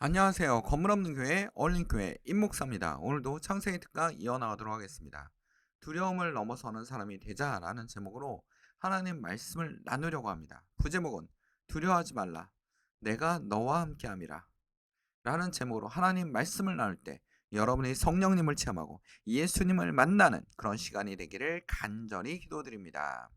안녕하세요. 건물 없는 교회 얼린교회 임목사입니다. 오늘도 창세기 특강 이어나가도록 하겠습니다. 두려움을 넘어서는 사람이 되자라는 제목으로 하나님 말씀을 나누려고 합니다. 부제목은 두려워하지 말라. 내가 너와 함께함이라. 라는 제목으로 하나님 말씀을 나눌 때 여러분이 성령님을 체험하고 예수님을 만나는 그런 시간이 되기를 간절히 기도드립니다.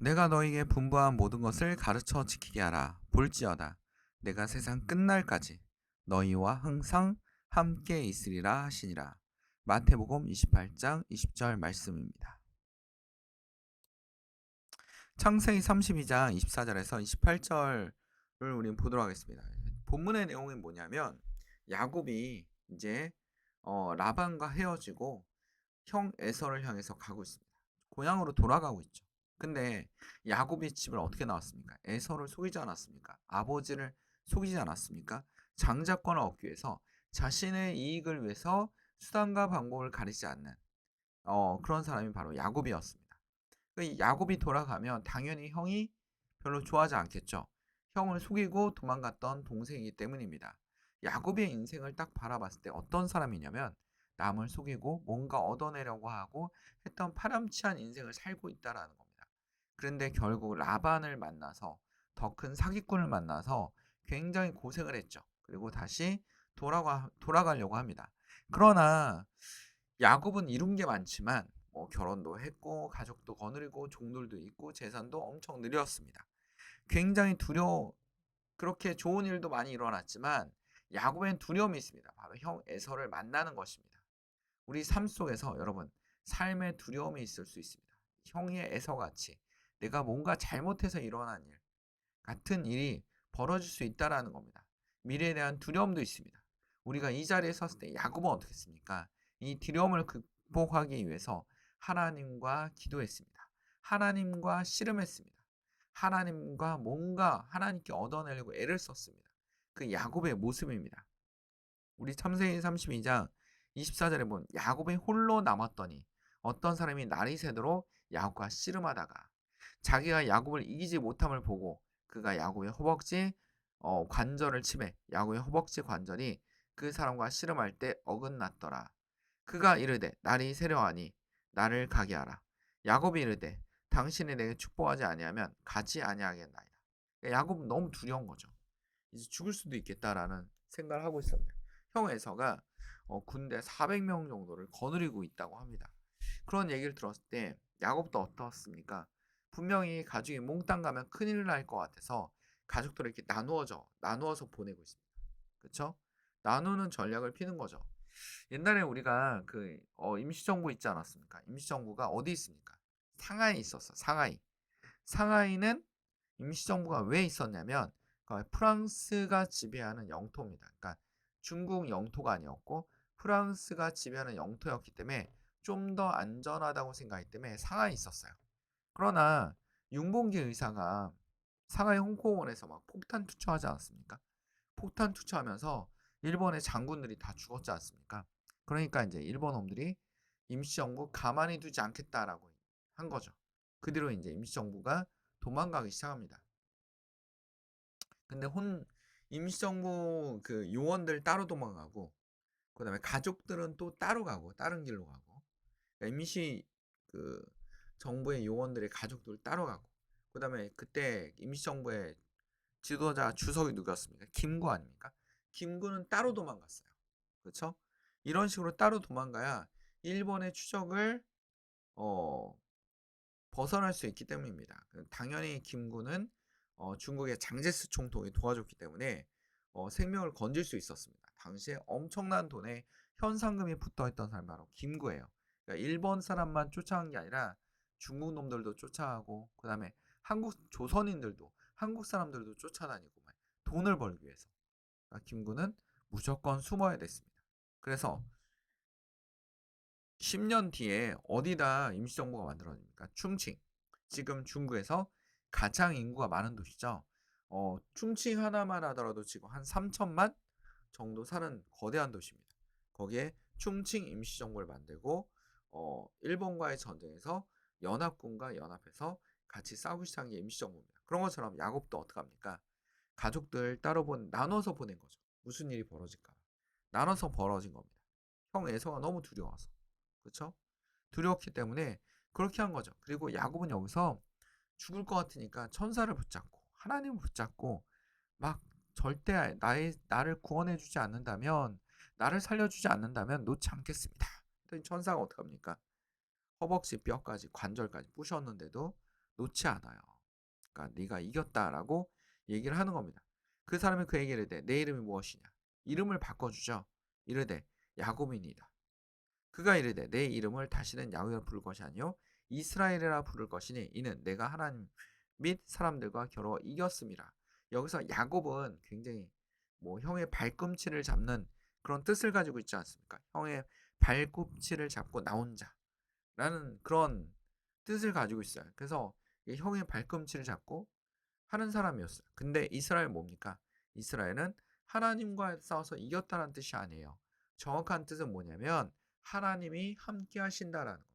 내가 너에게 분부한 모든 것을 가르쳐 지키게 하라. 볼지어다. 내가 세상 끝날까지 너희와 항상 함께 있으리라 하시니라. 마태복음 28장 20절 말씀입니다. 창세기 32장 24절에서 28절을 우리는 보도록 하겠습니다. 본문의 내용이 뭐냐면 야곱이 이제 라반과 헤어지고 형 에서를 향해서 가고 있습니다. 고향으로 돌아가고 있죠. 근데 야곱이 집을 어떻게 나왔습니까? 에서를 속이지 않았습니까? 아버지를 속이지 않았습니까? 장자권을 얻기 위해서 자신의 이익을 위해서 수단과 방법을 가리지 않는 그런 사람이 바로 야곱이었습니다. 야곱이 돌아가면 당연히 형이 별로 좋아하지 않겠죠. 형을 속이고 도망갔던 동생이기 때문입니다. 야곱의 인생을 딱 바라봤을 때 어떤 사람이냐면 남을 속이고 뭔가 얻어내려고 하고 했던 파렴치한 인생을 살고 있다라는 겁니다. 그런데 결국 라반을 만나서 더 큰 사기꾼을 만나서 굉장히 고생을 했죠. 그리고 다시 돌아가려고 합니다. 그러나 야곱은 이룬 게 많지만 결혼도 했고 가족도 거느리고 종들도 있고 재산도 엄청 늘렸습니다. 굉장히 그렇게 좋은 일도 많이 일어났지만 야곱엔 두려움이 있습니다. 바로 형 에서를 만나는 것입니다. 우리 삶 속에서 여러분 삶에 두려움이 있을 수 있습니다. 형의 에서같이 내가 뭔가 잘못해서 일어난 일 같은 일이 벌어질 수 있다라는 겁니다. 미래에 대한 두려움도 있습니다. 우리가 이 자리에 섰을 때 야곱은 어떻게 했습니까? 이 두려움을 극복하기 위해서 하나님과 기도했습니다. 하나님과 씨름했습니다. 하나님과 뭔가 하나님께 얻어내려고 애를 썼습니다. 그 야곱의 모습입니다. 우리 창세기 32장 24절에 보면 야곱이 홀로 남았더니 어떤 사람이 날이 새도록 야곱과 씨름하다가 자기가 야곱을 이기지 못함을 보고 그가 야곱의 허벅지 관절을 치매 야곱의 허벅지 관절이 그 사람과 씨름할 때 어긋났더라. 그가 이르되 날이 새려하니 나를 가게 하라. 야곱이 이르되 당신이 내게 축복하지 아니하면 가지 아니하겠나이다. 야곱은 너무 두려운 거죠. 이제 죽을 수도 있겠다라는 생각을 하고 있었는데 형 에서가 군대 400명 정도를 거느리고 있다고 합니다. 그런 얘기를 들었을 때 야곱도 어떻습니까? 분명히 가족이 몽땅 가면 큰일 날 것 같아서 가족들을 이렇게 나누어서 보내고 있습니다. 그렇죠? 나누는 전략을 피는 거죠. 옛날에 우리가 그 임시정부 있지 않았습니까? 임시정부가 어디 있습니까? 상하이에 있었어. 상하이. 상하이는 임시정부가 왜 있었냐면 프랑스가 지배하는 영토입니다. 그러니까 중국 영토가 아니었고 프랑스가 지배하는 영토였기 때문에 좀 더 안전하다고 생각했기 때문에 상하이에 있었어요. 그러나 윤봉길 의사가 상하이 홍콩원에서 막 폭탄 투처하지 않았습니까? 폭탄 투처하면서 일본의 장군들이 다 죽었지 않습니까? 그러니까 이제 일본 놈들이 임시정부 가만히 두지 않겠다라고 한 거죠. 그 뒤로 이제 임시정부가 도망가기 시작합니다. 근데 임시정부 그 요원들 따로 도망가고 그다음에 가족들은 또 따로 가고 다른 길로 가고 그러니까 임시 그 정부의 요원들의 가족들 따로 가고 그다음에 그때 임시정부의 지도자 주석이 누구였습니까? 김구 아닙니까? 김구는 따로 도망갔어요. 그렇죠? 이런 식으로 따로 도망가야 일본의 추적을 어, 벗어날 수 있기 때문입니다. 당연히 김구는 중국의 장제스 총독이 도와줬기 때문에 생명을 건질 수 있었습니다. 당시에 엄청난 돈에 현상금이 붙어있던 사람이 바로 김구예요. 그러니까 일본 사람만 쫓아간 게 아니라 중국 놈들도 쫓아가고 그 다음에 한국 조선인들도 한국 사람들도 쫓아다니고 돈을 벌기 위해서 그러니까 김구는 무조건 숨어야 됐습니다. 그래서 10년 뒤에 어디다 임시정부가 만들어집니까? 충칭. 지금 중국에서 가장 인구가 많은 도시죠. 충칭 하나만 하더라도 지금 한 3천만 정도 사는 거대한 도시입니다. 거기에 충칭 임시정부를 만들고 일본과의 전쟁에서 연합군과 연합해서 같이 싸우기 시작한 게 임시정부입니다. 그런 것처럼 야곱도 어떡합니까? 가족들 따로 나눠서 보낸 거죠. 무슨 일이 벌어질까? 나눠서 벌어진 겁니다. 형 에서가 너무 두려워서. 그렇죠? 두려웠기 때문에 그렇게 한 거죠. 그리고 야곱은 여기서 죽을 것 같으니까 천사를 붙잡고 하나님을 붙잡고 막 절대 나를 구원해 주지 않는다면, 나를 살려주지 않는다면 놓지 않겠습니다. 그랬더니 천사가 어떡합니까? 허벅지 뼈까지 관절까지 부셨는데도 놓지 않아요. 그러니까 네가 이겼다라고 얘기를 하는 겁니다. 그 사람이 그 얘기를 해. 내 이름이 무엇이냐? 이름을 바꿔주죠. 이르되 야곱이니이다. 그가 이르되 내 이름을 다시는 야곱이라 부를 것이 아니요 이스라엘이라 부를 것이니 이는 내가 하나님 및 사람들과 겨루어 이겼음이라. 여기서 야곱은 굉장히 뭐 형의 발꿈치를 잡는 그런 뜻을 가지고 있지 않습니까? 형의 발꿈치를 잡고 나온 자라는 그런 뜻을 가지고 있어요. 그래서 형의 발꿈치를 잡고 하는 사람이었어요. 근데 이스라엘 뭡니까? 이스라엘은 하나님과 싸워서 이겼다는 뜻이 아니에요. 정확한 뜻은 뭐냐면 하나님이 함께 하신다라는 겁니다.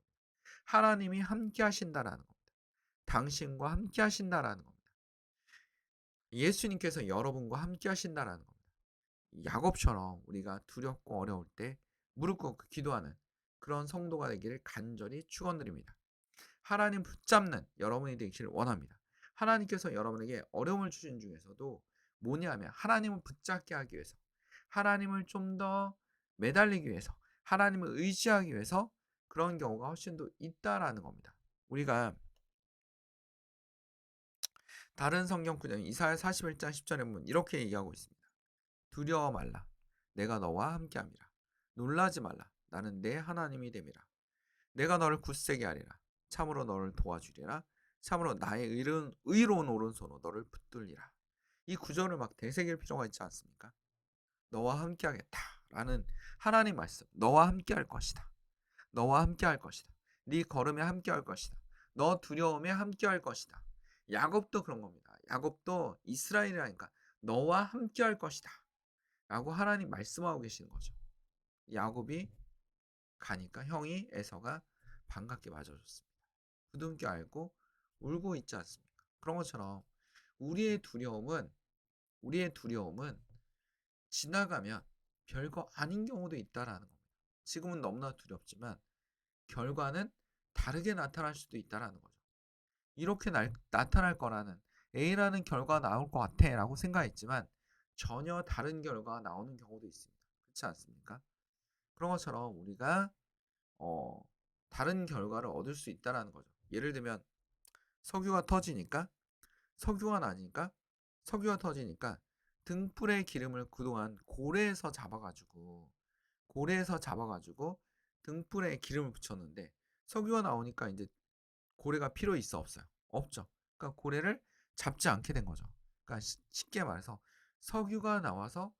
하나님이 함께 하신다라는 겁니다. 당신과 함께 하신다라는 겁니다. 예수님께서 여러분과 함께 하신다라는 겁니다. 야곱처럼 우리가 두렵고 어려울 때 무릎 꿇고 기도하는 그런 성도가 되기를 간절히 축원드립니다. 하나님 붙잡는 여러분이 되기를 원합니다. 하나님께서 여러분에게 어려움을 주신 중에서도 뭐냐면 하나님을 붙잡게 하기 위해서, 하나님을 좀 더 매달리기 위해서, 하나님을 의지하기 위해서 그런 경우가 훨씬 더 있다라는 겁니다. 우리가 다른 성경 구절 이사야 41장 10절에 보면 이렇게 얘기하고 있습니다. 두려워 말라. 내가 너와 함께함이라. 놀라지 말라. 나는 내 하나님이 됨이라. 내가 너를 굳세게 하리라. 참으로 너를 도와주리라. 참으로 나의 의로운 오른손으로 너를 붙들리라. 이 구절을 막 되새길 필요가 있지 않습니까? 너와 함께하겠다 라는 하나님 말씀. 너와 함께할 것이다. 너와 함께할 것이다. 네 걸음에 함께할 것이다. 너 두려움에 함께할 것이다. 야곱도 그런 겁니다. 야곱도 이스라엘이라니까 너와 함께할 것이다 라고 하나님 말씀하고 계시는 거죠. 야곱이 가니까 형이 에서가 반갑게 맞아줬습니다. 부둥켜 안고 울고 있지 않습니까? 그런 것처럼 우리의 두려움은 지나가면 별거 아닌 경우도 있다라는 겁니다. 지금은 너무나 두렵지만 결과는 다르게 나타날 수도 있다라는 거죠. 이렇게 나타날 거라는 A라는 결과가 나올 것 같아 라고 생각했지만 전혀 다른 결과가 나오는 경우도 있습니다. 그렇지 않습니까? 그런 것처럼 우리가 어, 다른 결과를 얻을 수 있다라는 거죠. 예를 들면 석유가 터지니까 석유가 나니까 석유가 터지니까 등불의 기름을 그동안 고래에서 잡아가지고 등불에 기름을 붙였는데 석유가 나오니까 이제 고래가 필요 있어 없어요? 없죠. 그러니까 고래를 잡지 않게 된 거죠. 그러니까 쉽게 말해서 석유가 나와서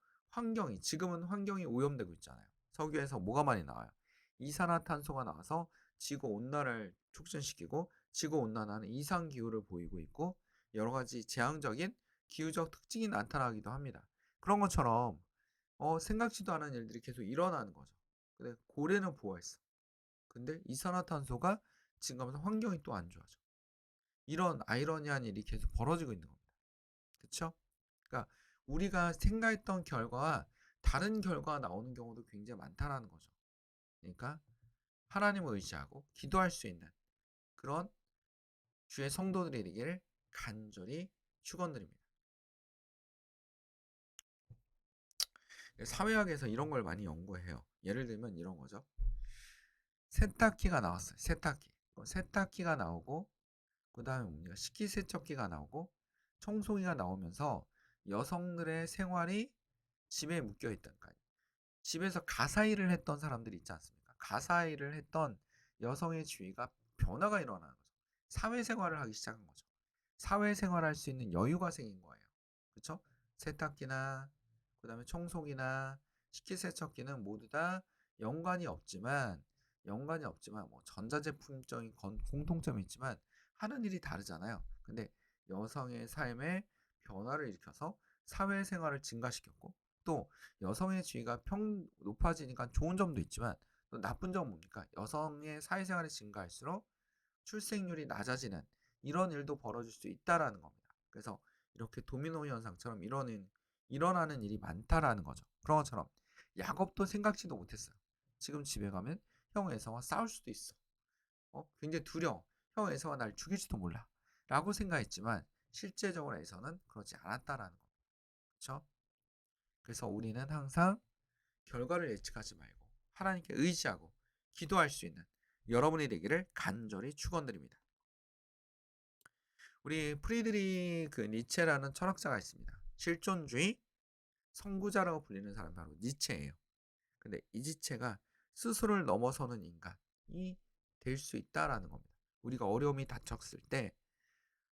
지금은 환경이 오염되고 있잖아요. 석유에서 뭐가 많이 나와요? 이산화탄소가 나와서 지구 온난화를 촉진시키고 지구 온난화는 이상 기후를 보이고 있고 여러 가지 재앙적인 기후적 특징이 나타나기도 합니다. 그런 것처럼 생각지도 않은 일들이 계속 일어나는 거죠. 근데 고래는 부화했어. 근데 이산화탄소가 증가하면서 환경이 또 안 좋아져. 이런 아이러니한 일이 계속 벌어지고 있는 겁니다. 그렇죠? 그러니까 우리가 생각했던 결과와 다른 결과가 나오는 경우도 굉장히 많다라는 거죠. 그러니까 하나님을 의지하고 기도할 수 있는 그런 주의 성도들이 되기를 간절히 축원드립니다. 사회학에서 이런 걸 많이 연구해요. 예를 들면 이런 거죠. 세탁기가 나왔어요. 세탁기가 나오고 그 다음에 뭡니까? 식기세척기가 나오고 청소기가 나오면서 여성들의 생활이 집에 묶여있던, 그러니까 집에서 가사일을 했던 사람들이 있지 않습니까? 가사일을 했던 여성의 지위가 변화가 일어나는 거죠. 사회생활을 하기 시작한 거죠. 사회생활할 수 있는 여유가 생긴 거예요. 그렇죠? 세탁기나 그 다음에 청소기나 식기세척기는 모두 다 연관이 없지만 연관이 없지만 뭐 전자제품적인 공통점이 있지만 하는 일이 다르잖아요. 근데 여성의 삶에 변화를 일으켜서 사회생활을 증가시켰고, 또 여성의 지위가 높아지니까 좋은 점도 있지만 또 나쁜 점은 뭡니까? 여성의 사회생활이 증가할수록 출생률이 낮아지는 이런 일도 벌어질 수 있다라는 겁니다. 그래서 이렇게 도미노 현상처럼 일어나는 일이 많다라는 거죠. 그런 것처럼 야곱도 생각지도 못했어요. 지금 집에 가면 형 에서와 싸울 수도 있어. 굉장히 두려워. 형 에서가 날 죽일지도 몰라. 라고 생각했지만 실제적으로 에서는 그렇지 않았다라는 겁니다. 그렇죠? 그래서 우리는 항상 결과를 예측하지 말고 하나님께 의지하고 기도할 수 있는 여러분이 되기를 간절히 축원드립니다. 우리 프리드리크 니체라는 철학자가 있습니다. 실존주의 선구자라고 불리는 사람이 바로 니체예요. 근데 이 지체가 스스로를 넘어서는 인간이 될 수 있다라는 겁니다. 우리가 어려움이 닥쳤을 때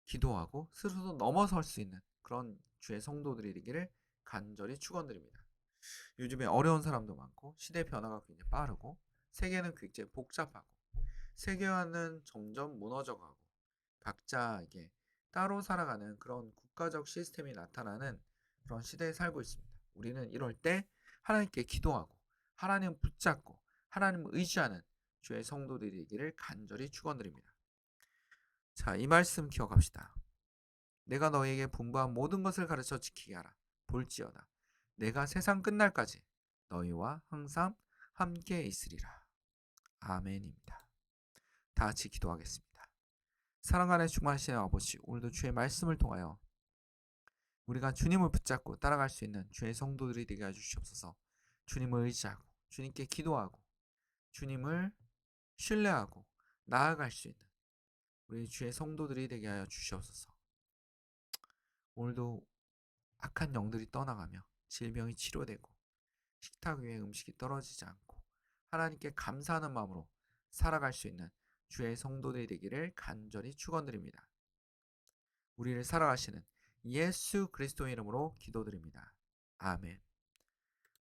기도하고 스스로 넘어설 수 있는 그런 주의 성도들이 되기를 간절히 축원드립니다. 요즘에 어려운 사람도 많고 시대 변화가 굉장히 빠르고 세계는 굉장히 복잡하고 세계화는 점점 무너져가고 각자 이게 따로 살아가는 그런 국가적 시스템이 나타나는 그런 시대에 살고 있습니다. 우리는 이럴 때 하나님께 기도하고 하나님 붙잡고 하나님을 의지하는 주의 성도들이 되기를 간절히 축원드립니다. 자, 이 말씀 기억합시다. 내가 너에게 분부한 모든 것을 가르쳐 지키게 하라. 볼지어다 내가 세상 끝날까지 너희와 항상 함께 있으리라. 아멘입니다. 다 같이 기도하겠습니다. 사랑 안에 충만하신 아버지, 오늘도 주의 말씀을 통하여 우리가 주님을 붙잡고 따라갈 수 있는 주의 성도들이 되게 해주시옵소서. 주님을 의지하고 주님께 기도하고 주님을 신뢰하고 나아갈 수 있는 우리 주의 성도들이 되게 하여 주시옵소서. 오늘도 악한 영들이 떠나가며 질병이 치료되고 식탁 위에 음식이 떨어지지 않고 하나님께 감사하는 마음으로 살아갈 수 있는 주의 성도들이 되기를 간절히 축원드립니다. 우리를 살아가시는 예수 그리스도의 이름으로 기도드립니다. 아멘.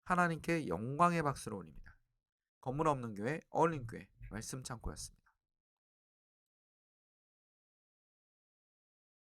하나님께 영광의 박수를 올립니다. 건물 없는 교회 어린교회 말씀 창고였습니다.